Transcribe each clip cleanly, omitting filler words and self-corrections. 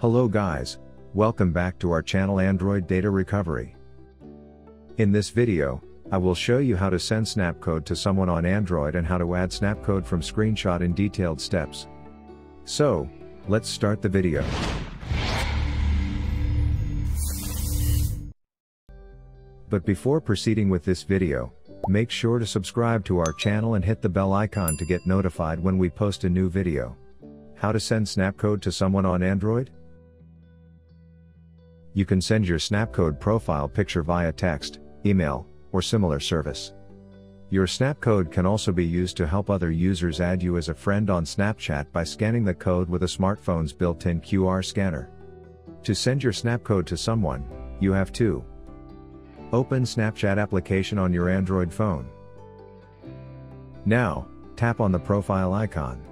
Hello guys, welcome back to our channel Android Data Recovery. In this video, I will show you how to send Snapcode to someone on Android and how to add Snapcode from screenshot in detailed steps. So, let's start the video. But before proceeding with this video, make sure to subscribe to our channel and hit the bell icon to get notified when we post a new video. How to send Snapcode to someone on Android? You can send your Snapcode profile picture via text, email, or similar service. Your Snapcode can also be used to help other users add you as a friend on Snapchat by scanning the code with a smartphone's built-in QR scanner. To send your Snapcode to someone, you have to open Snapchat application on your Android phone. Now, tap on the profile icon.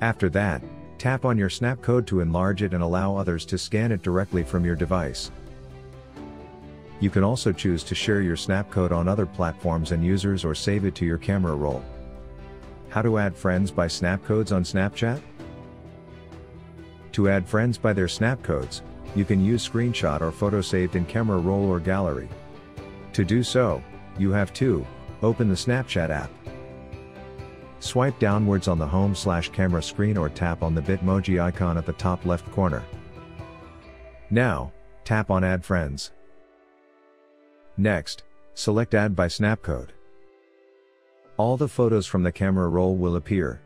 After that, tap on your Snapcode to enlarge it and allow others to scan it directly from your device. You can also choose to share your Snapcode on other platforms and users or save it to your camera roll. How to add friends by Snapcodes on Snapchat? To add friends by their Snapcodes, you can use screenshot or photo saved in camera roll or gallery. To do so, you have to open the Snapchat app. Swipe downwards on the home/camera screen or tap on the Bitmoji icon at the top left corner. Now, tap on Add Friends. Next, select Add by Snapcode. All the photos from the camera roll will appear.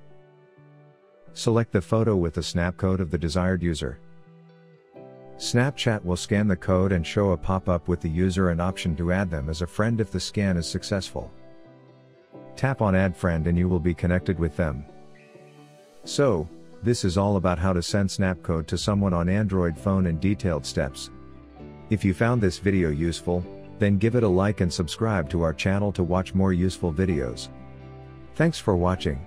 Select the photo with the Snapcode of the desired user. Snapchat will scan the code and show a pop-up with the user and option to add them as a friend if the scan is successful. Tap on Add Friend and you will be connected with them. So, this is all about how to send Snapcode to someone on Android phone in detailed steps. If you found this video useful, then give it a like and subscribe to our channel to watch more useful videos. Thanks for watching.